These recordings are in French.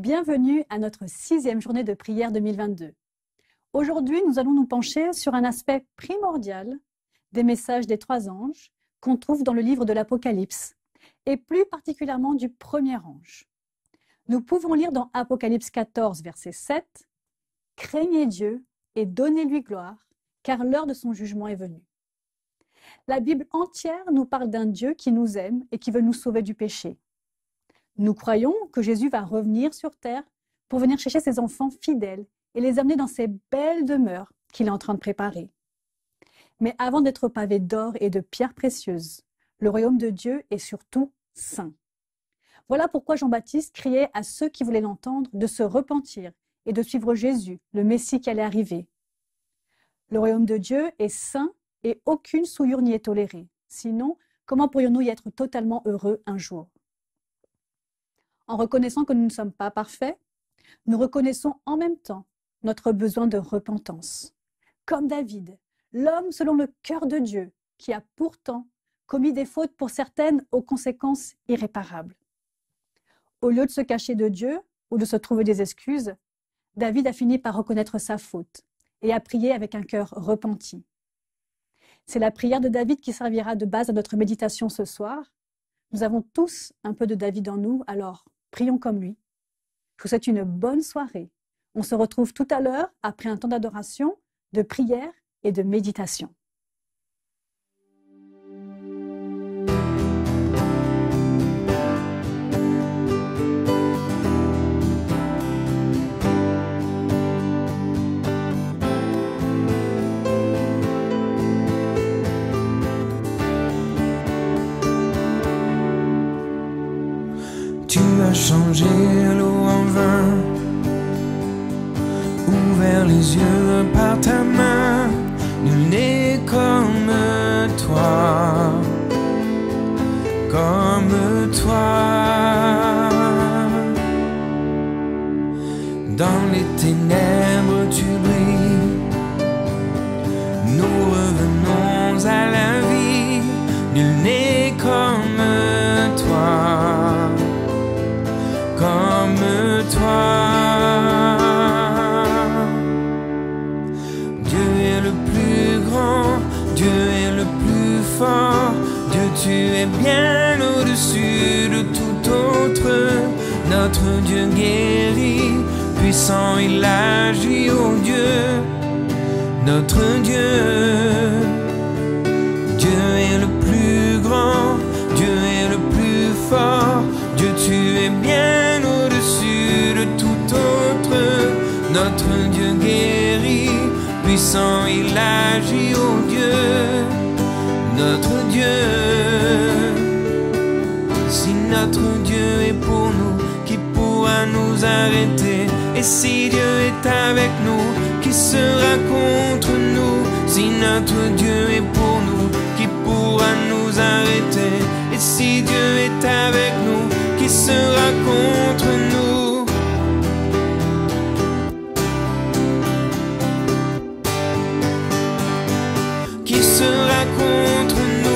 Bienvenue à notre 6e journée de prière 2022. Aujourd'hui, nous allons nous pencher sur un aspect primordial des messages des 3 anges qu'on trouve dans le livre de l'Apocalypse, et plus particulièrement du premier ange. Nous pouvons lire dans Apocalypse 14, verset 7, « Craignez Dieu et donnez-lui gloire, car l'heure de son jugement est venue. » La Bible entière nous parle d'un Dieu qui nous aime et qui veut nous sauver du péché. Nous croyons que Jésus va revenir sur terre pour venir chercher ses enfants fidèles et les amener dans ces belles demeures qu'il est en train de préparer. Mais avant d'être pavé d'or et de pierres précieuses, le royaume de Dieu est surtout saint. Voilà pourquoi Jean-Baptiste criait à ceux qui voulaient l'entendre de se repentir et de suivre Jésus, le Messie qui allait arriver. Le royaume de Dieu est saint et aucune souillure n'y est tolérée. Sinon, comment pourrions-nous y être totalement heureux un jour ? En reconnaissant que nous ne sommes pas parfaits, nous reconnaissons en même temps notre besoin de repentance. Comme David, l'homme selon le cœur de Dieu, qui a pourtant commis des fautes pour certaines aux conséquences irréparables. Au lieu de se cacher de Dieu ou de se trouver des excuses, David a fini par reconnaître sa faute et a prié avec un cœur repenti. C'est la prière de David qui servira de base à notre méditation ce soir. Nous avons tous un peu de David en nous, alors prions comme lui. Je vous souhaite une bonne soirée. On se retrouve tout à l'heure après un temps d'adoration, de prière et de méditation. Tu as changé l'eau en vin, ouvert les yeux par ta main. Nul n'est comme toi, comme toi. Dans les ténèbres tu brilles, nous revenons à la vie. Nul n'est comme toi, comme toi. Dieu est le plus grand, Dieu est le plus fort. Dieu, tu es bien au-dessus de tout autre. Notre Dieu guérit, puissant il agit, oh Dieu, notre Dieu. Dieu est le plus grand, Dieu est le plus fort. Dieu, tu es bien au-dessus de tout autre. Notre Dieu guérit, puissant il agit, oh Dieu, notre Dieu. Si notre Dieu est pour nous, qui pourra nous arrêter? Et si Dieu est avec nous, qui sera contre nous? Si notre Dieu est pour nous, qui pourra nous arrêter? Et si Dieu est avec nous, qui sera contre nous? Qui sera contre nous?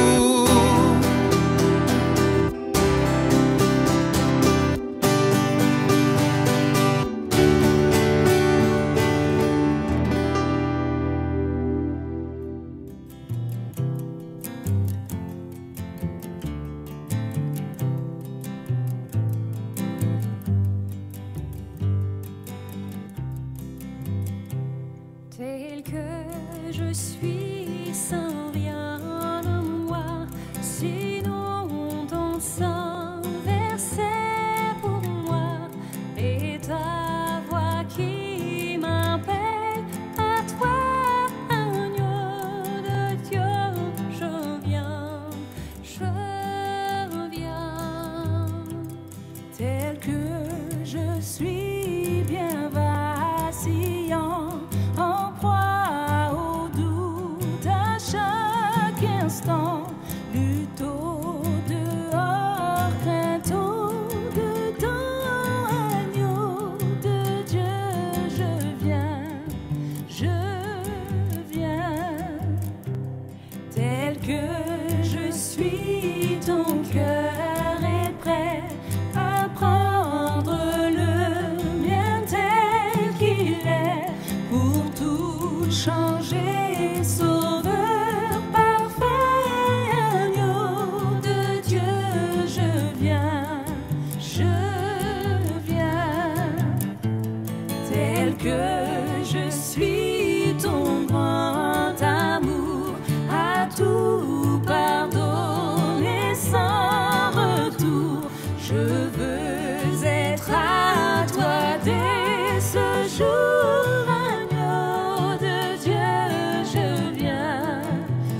que je suis ton grand amour, à tout pardonner sans retour. Je veux être à toi dès ce jour, agneau de Dieu, je viens,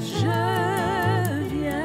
je viens.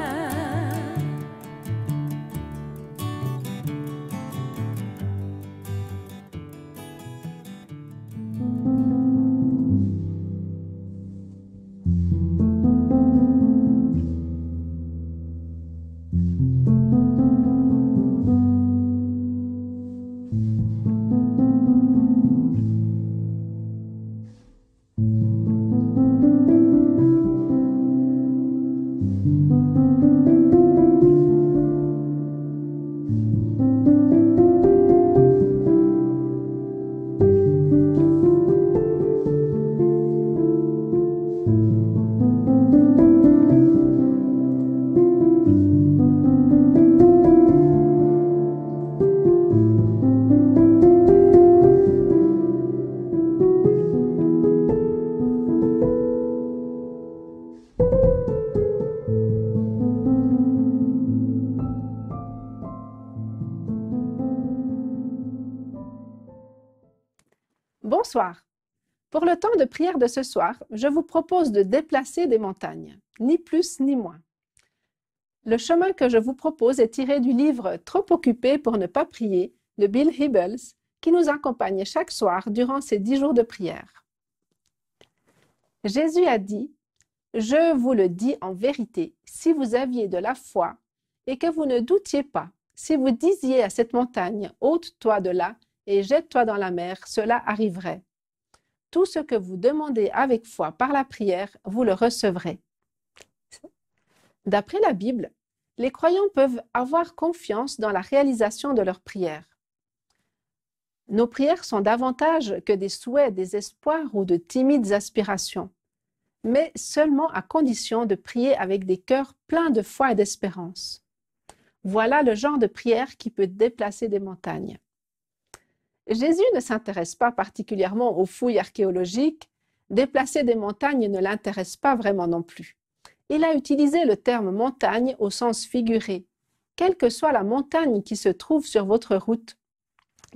Bonsoir. Pour le temps de prière de ce soir, je vous propose de déplacer des montagnes, ni plus ni moins. Le chemin que je vous propose est tiré du livre « Trop occupé pour ne pas prier » de Bill Hybels, qui nous accompagne chaque soir durant ces 10 jours de prière. Jésus a dit « Je vous le dis en vérité, si vous aviez de la foi et que vous ne doutiez pas, si vous disiez à cette montagne « ôte-toi de là » et jette-toi dans la mer, cela arriverait. Tout ce que vous demandez avec foi par la prière, vous le recevrez. » D'après la Bible, les croyants peuvent avoir confiance dans la réalisation de leurs prières. Nos prières sont davantage que des souhaits, des espoirs ou de timides aspirations, mais seulement à condition de prier avec des cœurs pleins de foi et d'espérance. Voilà le genre de prière qui peut déplacer des montagnes. Jésus ne s'intéresse pas particulièrement aux fouilles archéologiques, déplacer des montagnes ne l'intéresse pas vraiment non plus. Il a utilisé le terme montagne au sens figuré. Quelle que soit la montagne qui se trouve sur votre route,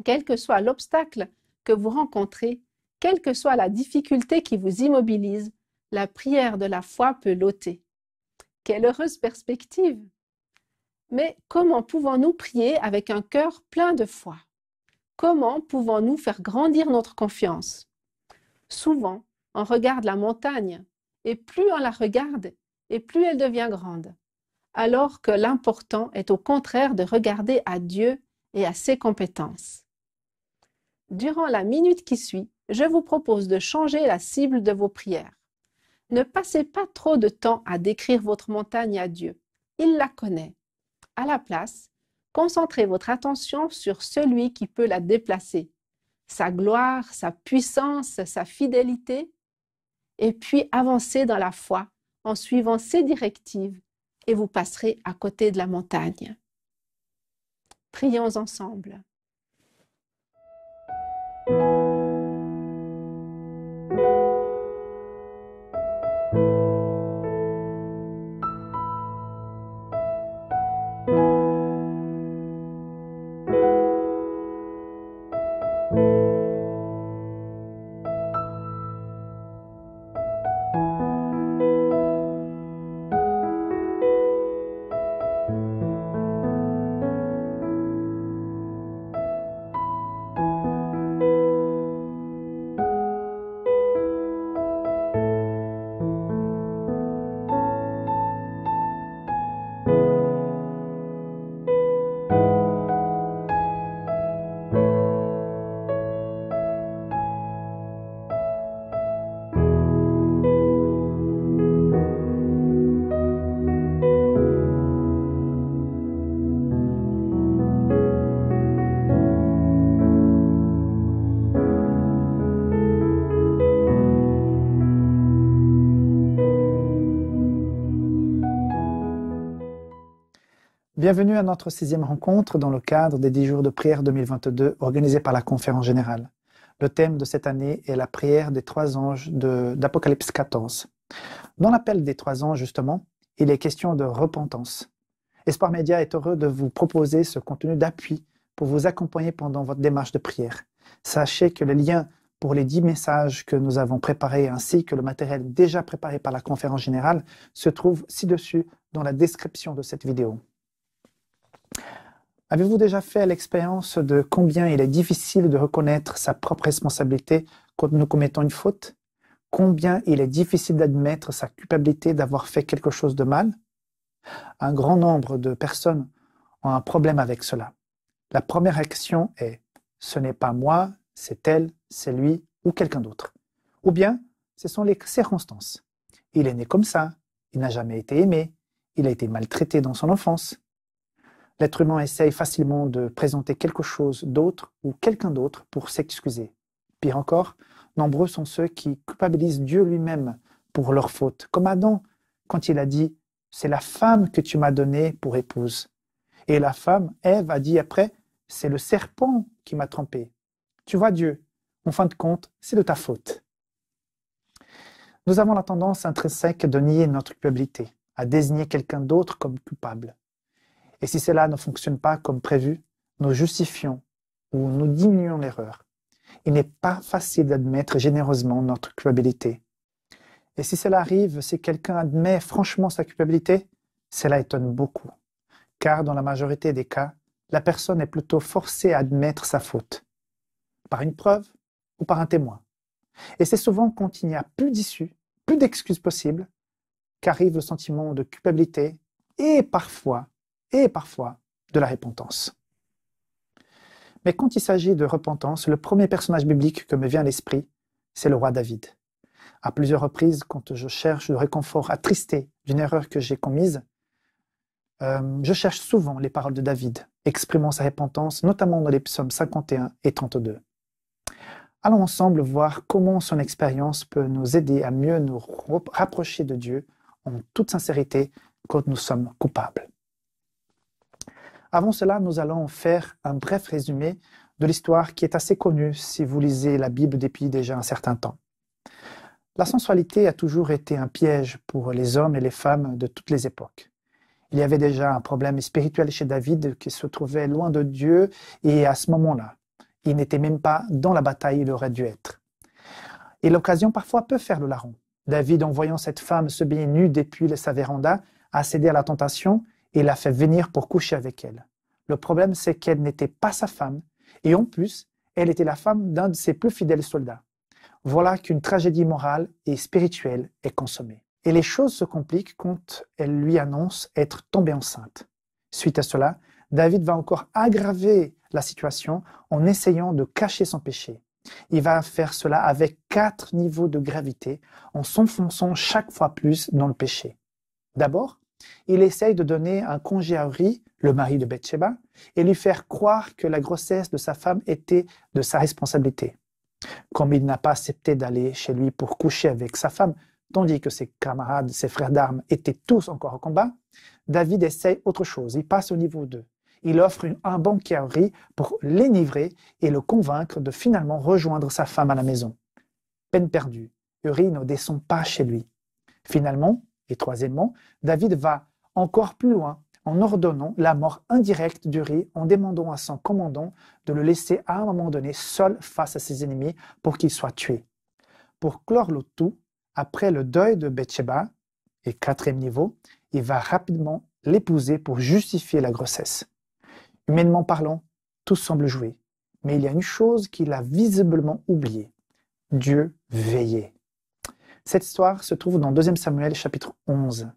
quel que soit l'obstacle que vous rencontrez, quelle que soit la difficulté qui vous immobilise, la prière de la foi peut l'ôter. Quelle heureuse perspective! Mais comment pouvons-nous prier avec un cœur plein de foi? Comment pouvons-nous faire grandir notre confiance? Souvent, on regarde la montagne, et plus on la regarde, et plus elle devient grande, alors que l'important est au contraire de regarder à Dieu et à ses compétences. Durant la minute qui suit, je vous propose de changer la cible de vos prières. Ne passez pas trop de temps à décrire votre montagne à Dieu. Il la connaît. À la place, concentrez votre attention sur celui qui peut la déplacer, sa gloire, sa puissance, sa fidélité, et puis avancez dans la foi en suivant ses directives et vous passerez à côté de la montagne. Prions ensemble. Bienvenue à notre 6e rencontre dans le cadre des 10 jours de prière 2022 organisés par la Conférence Générale. Le thème de cette année est la prière des 3 anges d'Apocalypse 14. Dans l'appel des 3 anges, justement, il est question de repentance. Espoir Média est heureux de vous proposer ce contenu d'appui pour vous accompagner pendant votre démarche de prière. Sachez que le lien pour les 10 messages que nous avons préparés ainsi que le matériel déjà préparé par la conférence générale se trouve ci-dessus dans la description de cette vidéo. Avez-vous déjà fait l'expérience de combien il est difficile de reconnaître sa propre responsabilité quand nous commettons une faute? Combien il est difficile d'admettre sa culpabilité d'avoir fait quelque chose de mal? Un grand nombre de personnes ont un problème avec cela. La première action est « ce n'est pas moi, c'est elle, c'est lui ou quelqu'un d'autre ». Ou bien ce sont les circonstances. Il est né comme ça, il n'a jamais été aimé, il a été maltraité dans son enfance. L'être humain essaye facilement de présenter quelque chose d'autre ou quelqu'un d'autre pour s'excuser. Pire encore, nombreux sont ceux qui culpabilisent Dieu lui-même pour leur faute, comme Adam quand il a dit « c'est la femme que tu m'as donnée pour épouse ». Et la femme, Ève, a dit après « c'est le serpent qui m'a trompé ». Tu vois Dieu, en fin de compte, c'est de ta faute. Nous avons la tendance intrinsèque de nier notre culpabilité, à désigner quelqu'un d'autre comme coupable. Et si cela ne fonctionne pas comme prévu, nous justifions ou nous diminuons l'erreur. Il n'est pas facile d'admettre généreusement notre culpabilité. Et si cela arrive, si quelqu'un admet franchement sa culpabilité, cela étonne beaucoup. Car dans la majorité des cas, la personne est plutôt forcée à admettre sa faute, par une preuve ou par un témoin. Et c'est souvent quand il n'y a plus d'issue, plus d'excuses possibles, qu'arrive le sentiment de culpabilité et parfois de la repentance. Mais quand il s'agit de repentance, le premier personnage biblique que me vient à l'esprit, c'est le roi David. À plusieurs reprises, quand je cherche le réconfort attristé d'une erreur que j'ai commise, je cherche souvent les paroles de David, exprimant sa repentance, notamment dans les psaumes 51 et 32. Allons ensemble voir comment son expérience peut nous aider à mieux nous rapprocher de Dieu en toute sincérité quand nous sommes coupables. Avant cela, nous allons faire un bref résumé de l'histoire qui est assez connue si vous lisez la Bible depuis déjà un certain temps. La sensualité a toujours été un piège pour les hommes et les femmes de toutes les époques. Il y avait déjà un problème spirituel chez David qui se trouvait loin de Dieu et à ce moment-là, il n'était même pas dans la bataille où il aurait dû être. Et l'occasion parfois peut faire le larron. David, en voyant cette femme se baigner nue depuis sa véranda, a cédé à la tentation et l'a fait venir pour coucher avec elle. Le problème, c'est qu'elle n'était pas sa femme, et en plus, elle était la femme d'un de ses plus fidèles soldats. Voilà qu'une tragédie morale et spirituelle est consommée. Et les choses se compliquent quand elle lui annonce être tombée enceinte. Suite à cela, David va encore aggraver la situation en essayant de cacher son péché. Il va faire cela avec 4 niveaux de gravité, en s'enfonçant chaque fois plus dans le péché. D'abord, il essaye de donner un congé à Uri, le mari de Bathsheba, et lui faire croire que la grossesse de sa femme était de sa responsabilité. Comme il n'a pas accepté d'aller chez lui pour coucher avec sa femme, tandis que ses camarades, ses frères d'armes étaient tous encore au combat, David essaye autre chose, il passe au niveau 2. Il offre un banquet à Uri pour l'énivrer et le convaincre de finalement rejoindre sa femme à la maison. Peine perdue, Uri ne descend pas chez lui. Finalement, et troisièmement, David va encore plus loin en ordonnant la mort indirecte d'Uri en demandant à son commandant de le laisser à un moment donné seul face à ses ennemis pour qu'il soit tué. Pour clore le tout, après le deuil de Bathsheba, et 4e niveau, il va rapidement l'épouser pour justifier la grossesse. Humainement parlant, tout semble joué, mais il y a une chose qu'il a visiblement oubliée. Dieu veillait. Cette histoire se trouve dans 2 Samuel chapitre 11.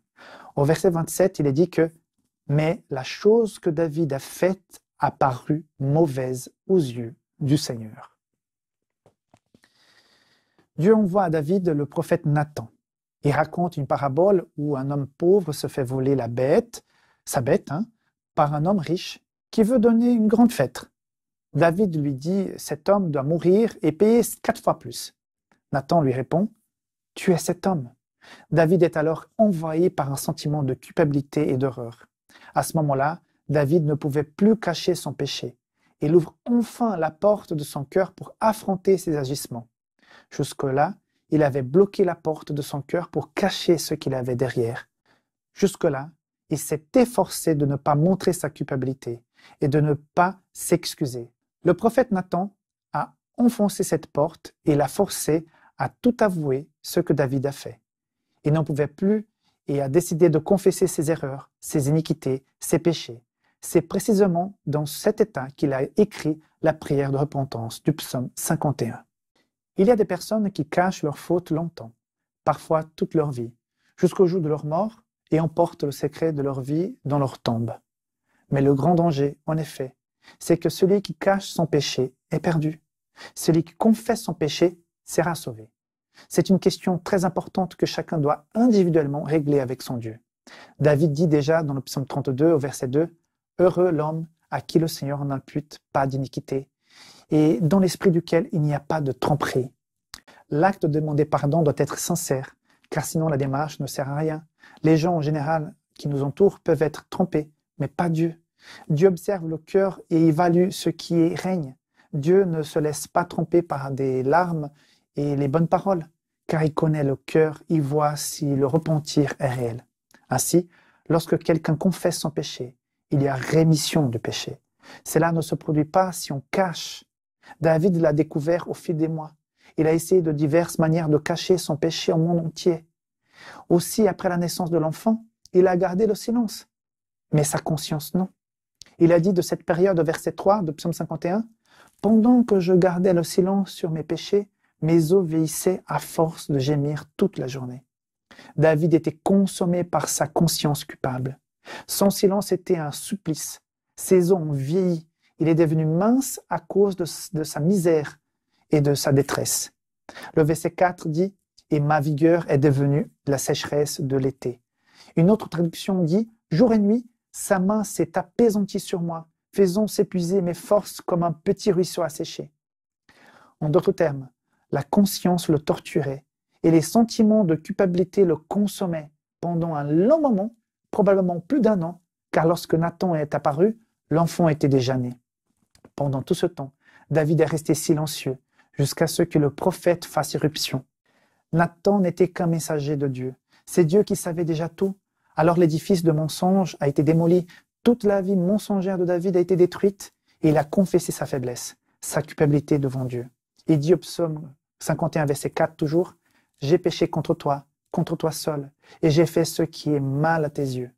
Au verset 27, il est dit que « Mais la chose que David a faite a paru mauvaise aux yeux du Seigneur. » Dieu envoie à David le prophète Nathan. Il raconte une parabole où un homme pauvre se fait voler sa bête, par un homme riche qui veut donner une grande fête. David lui dit « Cet homme doit mourir et payer 4 fois plus. » Nathan lui répond « Tu es cet homme. » David est alors envahi par un sentiment de culpabilité et d'horreur. À ce moment-là, David ne pouvait plus cacher son péché. Il ouvre enfin la porte de son cœur pour affronter ses agissements. Jusque-là, il avait bloqué la porte de son cœur pour cacher ce qu'il avait derrière. Jusque-là, il s'est efforcé de ne pas montrer sa culpabilité et de ne pas s'excuser. Le prophète Nathan a enfoncé cette porte et l'a forcé à tout avouer ce que David a fait. Il n'en pouvait plus et a décidé de confesser ses erreurs, ses iniquités, ses péchés. C'est précisément dans cet état qu'il a écrit la prière de repentance du psaume 51. Il y a des personnes qui cachent leurs fautes longtemps, parfois toute leur vie, jusqu'au jour de leur mort, et emportent le secret de leur vie dans leur tombe. Mais le grand danger, en effet, c'est que celui qui cache son péché est perdu. Celui qui confesse son péché sera sauvé. C'est une question très importante que chacun doit individuellement régler avec son Dieu. David dit déjà dans le psaume 32 au verset 2, « Heureux l'homme à qui le Seigneur n'impute pas d'iniquité et dans l'esprit duquel il n'y a pas de tromperie. » L'acte de demander pardon doit être sincère, car sinon la démarche ne sert à rien. Les gens en général qui nous entourent peuvent être trompés, mais pas Dieu. Dieu observe le cœur et évalue ce qui règne. Dieu ne se laisse pas tromper par des larmes et les bonnes paroles, car il connaît le cœur, il voit si le repentir est réel. Ainsi, lorsque quelqu'un confesse son péché, il y a rémission du péché. Cela ne se produit pas si on cache. David l'a découvert au fil des mois. Il a essayé de diverses manières de cacher son péché au monde entier. Aussi, après la naissance de l'enfant, il a gardé le silence. Mais sa conscience, non. Il a dit de cette période, verset 3 de Psaume 51, « Pendant que je gardais le silence sur mes péchés, mes os vieillissaient à force de gémir toute la journée. » David était consommé par sa conscience coupable. Son silence était un supplice. Ses os ont vieilli. Il est devenu mince à cause de sa misère et de sa détresse. Le verset 4 dit « Et ma vigueur est devenue la sécheresse de l'été. » Une autre traduction dit « Jour et nuit, sa main s'est apaisantie sur moi, faisant s'épuiser mes forces comme un petit ruisseau asséché. » En d'autres termes, la conscience le torturait et les sentiments de culpabilité le consommaient pendant un long moment, probablement plus d'1 an, car lorsque Nathan est apparu, l'enfant était déjà né. Pendant tout ce temps, David est resté silencieux jusqu'à ce que le prophète fasse irruption. Nathan n'était qu'un messager de Dieu. C'est Dieu qui savait déjà tout. Alors l'édifice de mensonge a été démoli. Toute la vie mensongère de David a été détruite et il a confessé sa faiblesse, sa culpabilité devant Dieu. Il dit au psaume 51, verset 4 toujours, « J'ai péché contre toi seul, et j'ai fait ce qui est mal à tes yeux. »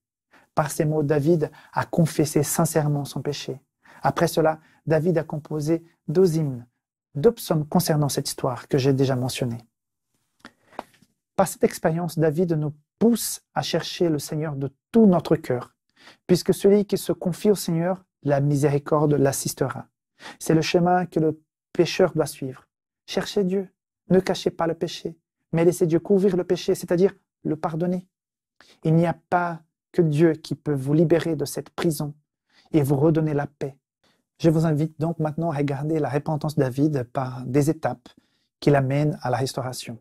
Par ces mots, David a confessé sincèrement son péché. Après cela, David a composé 2 hymnes, 2 psaumes concernant cette histoire que j'ai déjà mentionnée. Par cette expérience, David nous pousse à chercher le Seigneur de tout notre cœur, puisque celui qui se confie au Seigneur, la miséricorde l'assistera. C'est le chemin que le pécheur doit suivre. Cherchez Dieu, ne cachez pas le péché, mais laissez Dieu couvrir le péché, c'est-à-dire le pardonner. Il n'y a pas que Dieu qui peut vous libérer de cette prison et vous redonner la paix. Je vous invite donc maintenant à regarder la repentance de David par des étapes qui l'amènent à la restauration.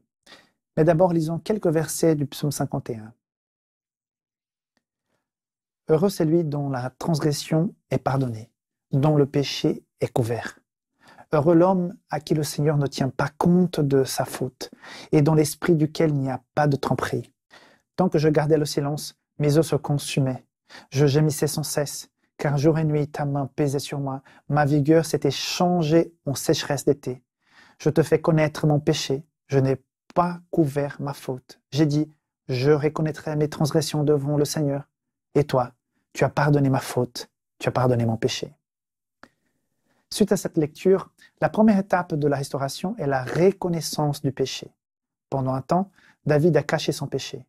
Mais d'abord, lisons quelques versets du psaume 51. « Heureux c'est lui dont la transgression est pardonnée, dont le péché est couvert. Heureux l'homme à qui le Seigneur ne tient pas compte de sa faute, et dans l'esprit duquel il n'y a pas de tromperie. Tant que je gardais le silence, mes os se consumaient. Je gémissais sans cesse, car jour et nuit ta main pesait sur moi. Ma vigueur s'était changée en sécheresse d'été. Je te fais connaître mon péché, je n'ai pas couvert ma faute. J'ai dit, je reconnaîtrai mes transgressions devant le Seigneur. Et toi, tu as pardonné ma faute, tu as pardonné mon péché. » Suite à cette lecture, la première étape de la restauration est la reconnaissance du péché. Pendant un temps, David a caché son péché,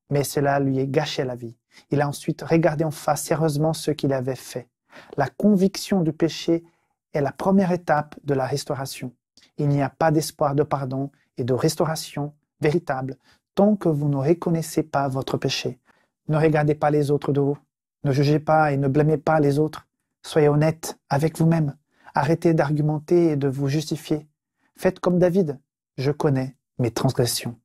mais cela lui a gâché la vie. Il a ensuite regardé en face sérieusement ce qu'il avait fait. La conviction du péché est la première étape de la restauration. Il n'y a pas d'espoir de pardon et de restauration véritable tant que vous ne reconnaissez pas votre péché. Ne regardez pas les autres de haut. Ne jugez pas et ne blâmez pas les autres. Soyez honnête avec vous-même. Arrêtez d'argumenter et de vous justifier. Faites comme David. Je connais mes transgressions.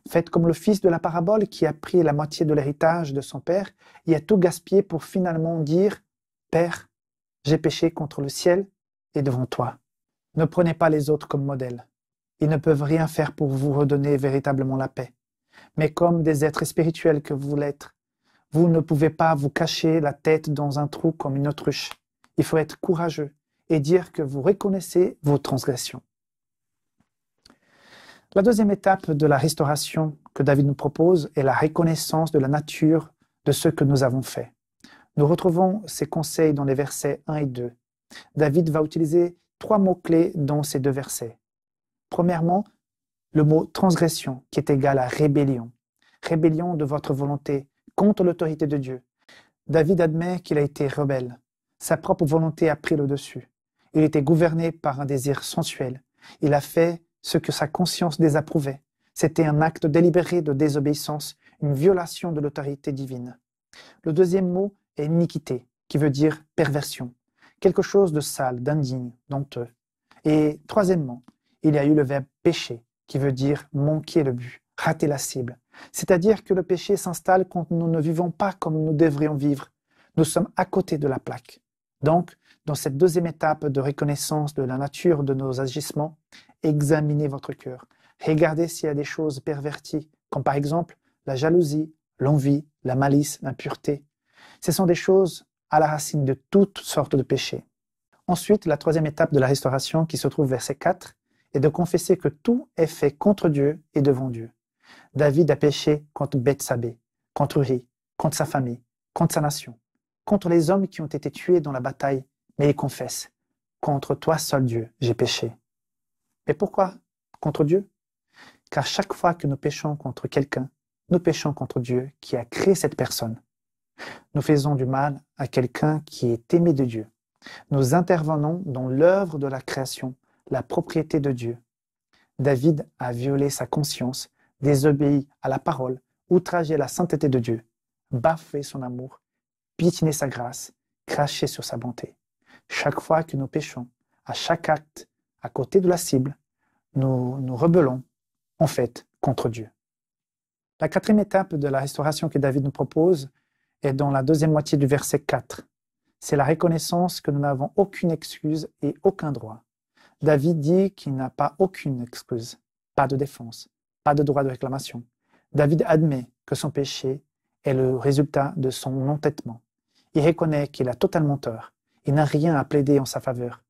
Faites comme le fils de la parabole qui a pris la moitié de l'héritage de son père et a tout gaspillé pour finalement dire « Père, J'ai péché contre le ciel et devant toi. Ne prenez pas les autres comme modèles. Ils ne peuvent rien faire pour vous redonner véritablement la paix. Mais comme des êtres spirituels que vous l'êtes, vous ne pouvez pas vous cacher la tête dans un trou comme une autruche. Il faut être courageux et dire que vous reconnaissez vos transgressions. La deuxième étape de la restauration que David nous propose est la reconnaissance de la nature de ce que nous avons fait. Nous retrouvons ces conseils dans les versets 1 et 2. David va utiliser 3 mots-clés dans ces 2 versets. Premièrement, le mot transgression, qui est égal à rébellion. Rébellion de votre volonté contre l'autorité de Dieu. David admet qu'il a été rebelle. Sa propre volonté a pris le dessus. Il était gouverné par un désir sensuel. Il a fait ce que sa conscience désapprouvait. C'était un acte délibéré de désobéissance, une violation de l'autorité divine. Le deuxième mot est iniquité, qui veut dire perversion. Quelque chose de sale, d'indigne, d'honteux. Et troisièmement, il y a eu le verbe pécher, qui veut dire manquer le but, rater la cible. C'est-à-dire que le péché s'installe quand nous ne vivons pas comme nous devrions vivre. Nous sommes à côté de la plaque. Donc, dans cette deuxième étape de reconnaissance de la nature de nos agissements, examinez votre cœur. Regardez s'il y a des choses perverties, comme par exemple la jalousie, l'envie, la malice, l'impureté. Ce sont des choses à la racine de toutes sortes de péchés. Ensuite, la troisième étape de la restauration, qui se trouve verset 4, est de confesser que tout est fait contre Dieu et devant Dieu. David a péché contre Bethsabée, contre Uri, contre sa famille, contre sa nation, contre les hommes qui ont été tués dans la bataille, mais il confesse, contre toi seul Dieu, j'ai péché. Mais pourquoi contre Dieu? Car chaque fois que nous péchons contre quelqu'un, nous péchons contre Dieu qui a créé cette personne. Nous faisons du mal à quelqu'un qui est aimé de Dieu. Nous intervenons dans l'œuvre de la création, la propriété de Dieu. David a violé sa conscience, désobéi à la parole, outragé la sainteté de Dieu, bafoué son amour, piétiné sa grâce, craché sur sa bonté. Chaque fois que nous péchons, à chaque acte, à côté de la cible, nous nous rebellons, en fait, contre Dieu. La quatrième étape de la restauration que David nous propose est dans la deuxième moitié du verset 4. C'est la reconnaissance que nous n'avons aucune excuse et aucun droit. David dit qu'il n'a pas aucune excuse, pas de défense, pas de droit de réclamation. David admet que son péché est le résultat de son entêtement. Il reconnaît qu'il a totalement tort. Il n'a rien à plaider en sa faveur.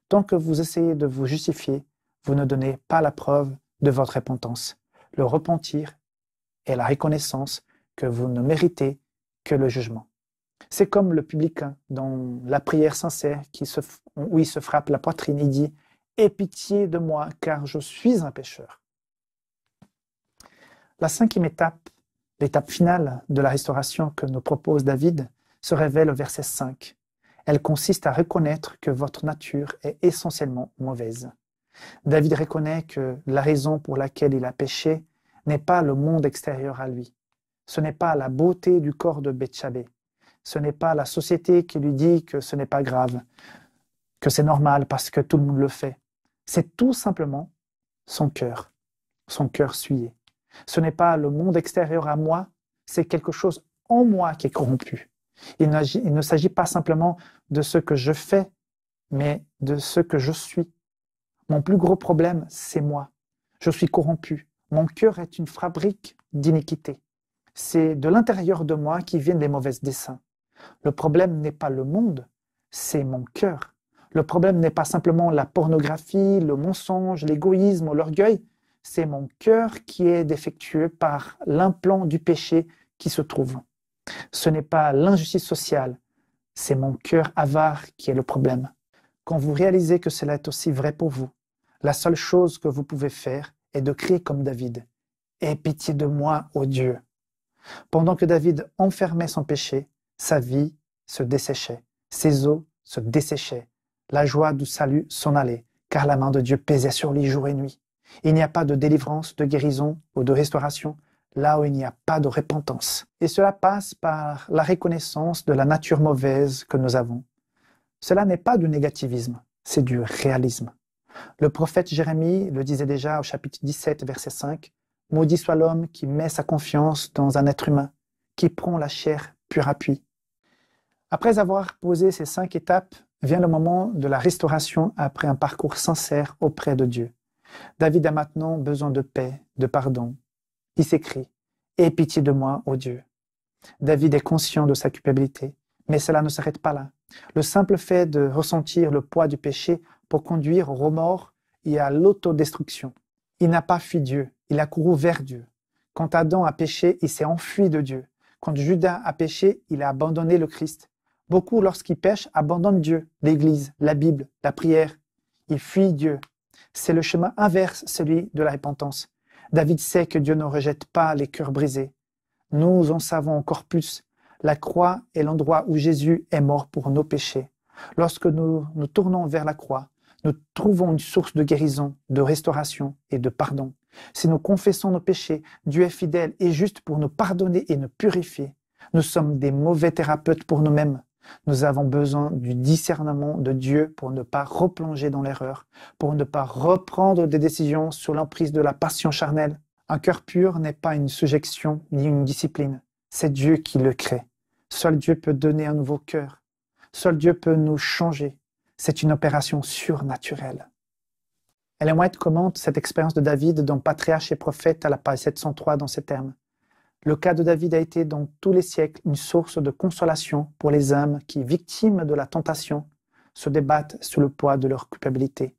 Tant que vous essayez de vous justifier, vous ne donnez pas la preuve de votre repentance. Le repentir est la reconnaissance que vous ne méritez que le jugement. C'est comme le publicain dans la prière sincère où il se frappe la poitrine et dit « Aie pitié de moi, car je suis un pécheur ». La cinquième étape, l'étape finale de la restauration que nous propose David, se révèle au verset 5. Elle consiste à reconnaître que votre nature est essentiellement mauvaise. David reconnaît que la raison pour laquelle il a péché n'est pas le monde extérieur à lui. Ce n'est pas la beauté du corps de Bethsabée. Ce n'est pas la société qui lui dit que ce n'est pas grave, que c'est normal parce que tout le monde le fait. C'est tout simplement son cœur souillé. Ce n'est pas le monde extérieur à moi, c'est quelque chose en moi qui est corrompu. Il ne s'agit pas simplement de ce que je fais, mais de ce que je suis. Mon plus gros problème, c'est moi. Je suis corrompu. Mon cœur est une fabrique d'iniquité. C'est de l'intérieur de moi qui viennent les mauvais desseins. Le problème n'est pas le monde, c'est mon cœur. Le problème n'est pas simplement la pornographie, le mensonge, l'égoïsme ou l'orgueil. C'est mon cœur qui est défectueux par l'implant du péché qui se trouve. Ce n'est pas l'injustice sociale, c'est mon cœur avare qui est le problème. Quand vous réalisez que cela est aussi vrai pour vous, la seule chose que vous pouvez faire est de crier comme David. « Aie pitié de moi, ô Dieu !» Pendant que David enfermait son péché, sa vie se desséchait, ses os se desséchaient, la joie du salut s'en allait, car la main de Dieu pesait sur lui jour et nuit. Il n'y a pas de délivrance, de guérison ou de restauration là où il n'y a pas de repentance. Et cela passe par la reconnaissance de la nature mauvaise que nous avons. Cela n'est pas du négativisme, c'est du réalisme. Le prophète Jérémie le disait déjà au chapitre 17, verset 5, « Maudit soit l'homme qui met sa confiance dans un être humain, qui prend la chair pur appui. » Après avoir posé ces 5 étapes vient le moment de la restauration après un parcours sincère auprès de Dieu. David a maintenant besoin de paix, de pardon. Il s'écrie « Aie pitié de moi, ô Dieu ». David est conscient de sa culpabilité, mais cela ne s'arrête pas là. Le simple fait de ressentir le poids du péché peut conduire au remords et à l'autodestruction. Il n'a pas fui Dieu, il a couru vers Dieu. Quand Adam a péché, il s'est enfui de Dieu. Quand Judas a péché, il a abandonné le Christ. Beaucoup, lorsqu'ils pêchent, abandonnent Dieu, l'Église, la Bible, la prière. Ils fuient Dieu. C'est le chemin inverse, celui de la repentance. David sait que Dieu ne rejette pas les cœurs brisés. Nous en savons encore plus. La croix est l'endroit où Jésus est mort pour nos péchés. Lorsque nous nous tournons vers la croix, nous trouvons une source de guérison, de restauration et de pardon. Si nous confessons nos péchés, Dieu est fidèle et juste pour nous pardonner et nous purifier. Nous sommes des mauvais thérapeutes pour nous-mêmes. Nous avons besoin du discernement de Dieu pour ne pas replonger dans l'erreur, pour ne pas reprendre des décisions sous l'emprise de la passion charnelle. Un cœur pur n'est pas une suggestion ni une discipline. C'est Dieu qui le crée. Seul Dieu peut donner un nouveau cœur. Seul Dieu peut nous changer. C'est une opération surnaturelle. Ellen White commente cette expérience de David dans Patriarche et prophète à la page 703 dans ces termes. Le cas de David a été dans tous les siècles une source de consolation pour les âmes qui, victimes de la tentation, se débattent sous le poids de leur culpabilité.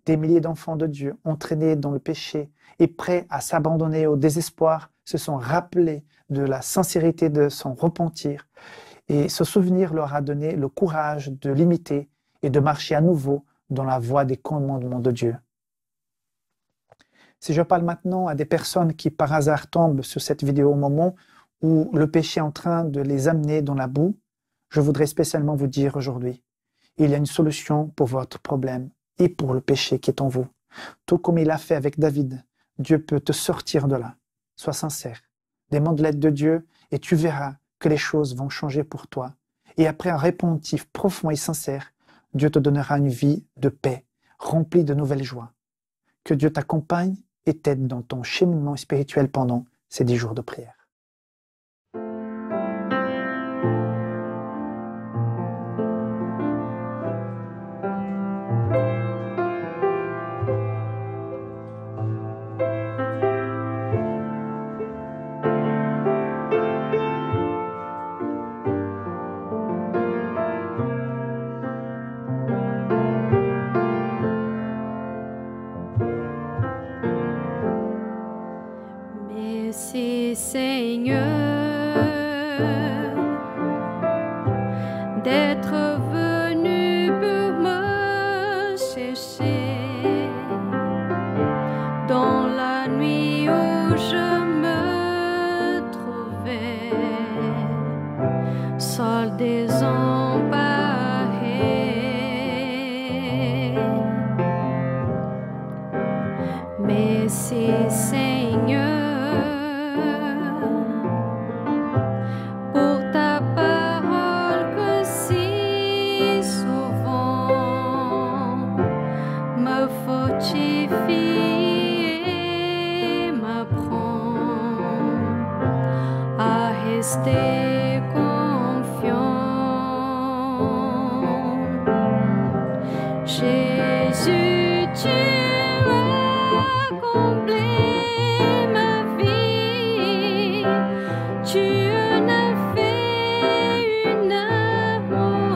Des milliers d'enfants de Dieu, entraînés dans le péché et prêts à s'abandonner au désespoir, se sont rappelés de la sincérité de son repentir, et ce souvenir leur a donné le courage de l'imiter et de marcher à nouveau dans la voie des commandements de Dieu. Si je parle maintenant à des personnes qui par hasard tombent sur cette vidéo au moment où le péché est en train de les amener dans la boue, je voudrais spécialement vous dire aujourd'hui, il y a une solution pour votre problème et pour le péché qui est en vous. Tout comme il a fait avec David, Dieu peut te sortir de là. Sois sincère, demande l'aide de Dieu et tu verras que les choses vont changer pour toi. Et après un repentir profond et sincère, Dieu te donnera une vie de paix, remplie de nouvelles joies. Que Dieu t'accompagne et t'aide dans ton cheminement spirituel pendant ces 10 jours de prière. Merci Seigneur d'être venu pour me chercher dans la nuit où je me trouvais seul désemparé. Merci Seigneur pour ta parole que si souvent me fortifie et m'apprend à rester confiant. Jésus, tu as comblé ma vie, tu en as fait une harmonie.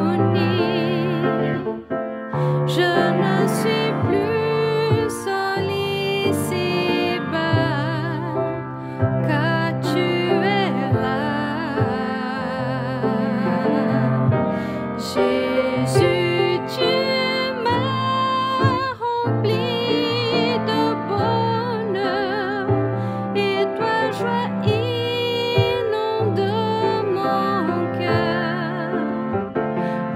Je ne suis plus seul ici-bas, car tu es là. Jésus, tu m'as rempli de bonheur et toi joie inonde mon cœur.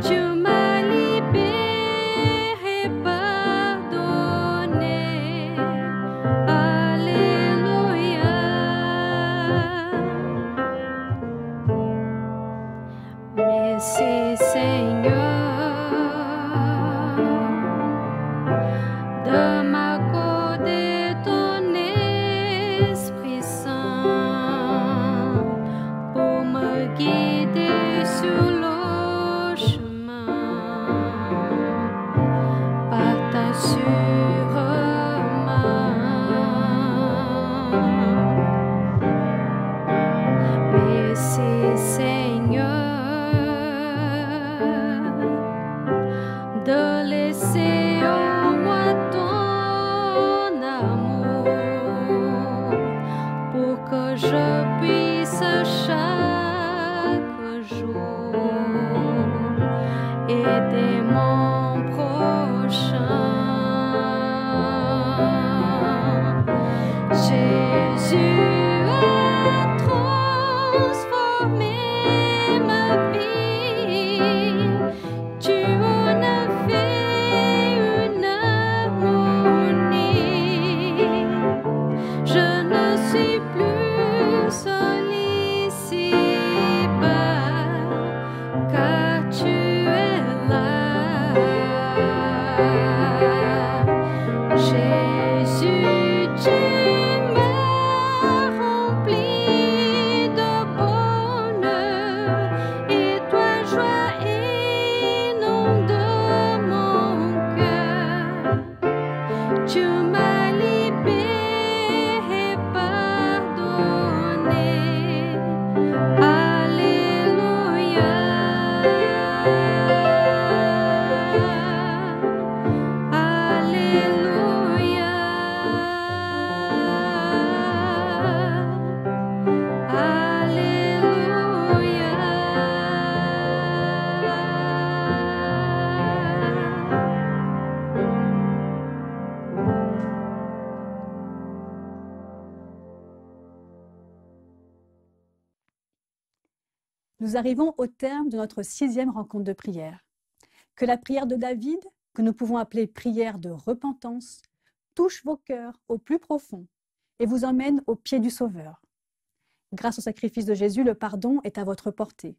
Tu m'as libéré, pardonné. Jésus, tu m'as rempli de bonheur et toi joie inonde mon cœur. Tu m'as libéré, pardonné. Alléluia. Alléluia. Nous arrivons au terme de notre 6e rencontre de prière. Que la prière de David, que nous pouvons appeler prière de repentance, touche vos cœurs au plus profond et vous emmène au pied du Sauveur. Grâce au sacrifice de Jésus, le pardon est à votre portée.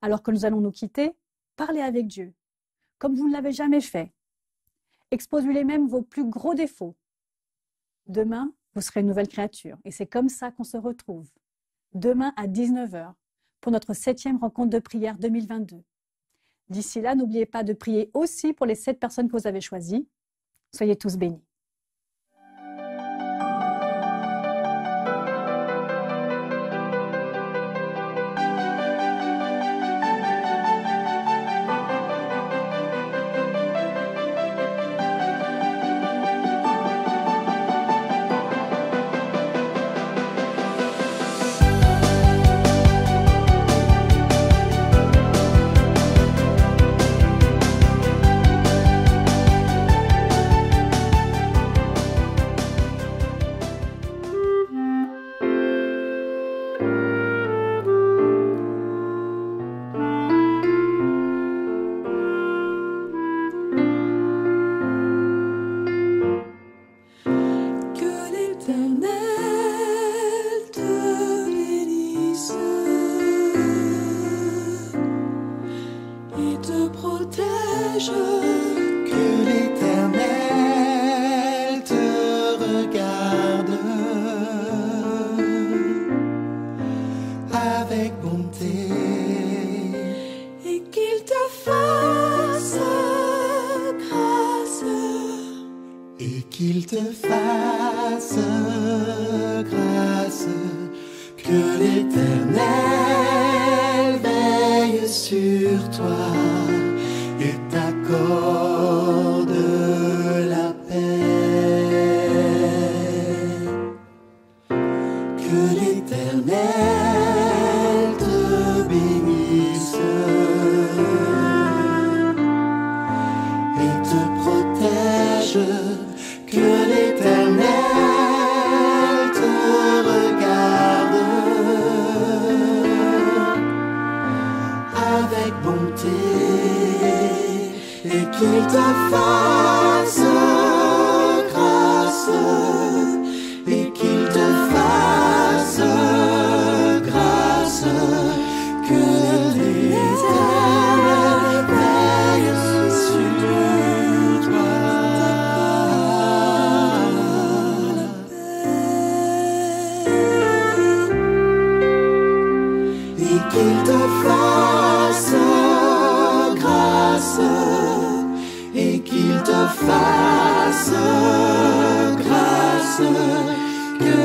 Alors que nous allons nous quitter, parlez avec Dieu, comme vous ne l'avez jamais fait. Exposez-lui même vos plus gros défauts. Demain, vous serez une nouvelle créature et c'est comme ça qu'on se retrouve. Demain à 19h. Pour notre 7e rencontre de prière 2022. D'ici là, n'oubliez pas de prier aussi pour les 7 personnes que vous avez choisies. Soyez tous bénis. Que l'Éternel te regarde avec bonté et qu'il te fasse grâce et qu'il te fasse grâce. Que l'Éternel veille sur toi et t'accorde la paix. Que l'Éternel te bénisse et te protège. Que l'Éternel te regarde avec bonté et qu'il te fasse grâce et qu'il te fasse grâce. Que l'Éternel veille sur toi et qu'il te fasse grâce et qu'il te fasse grâce. Que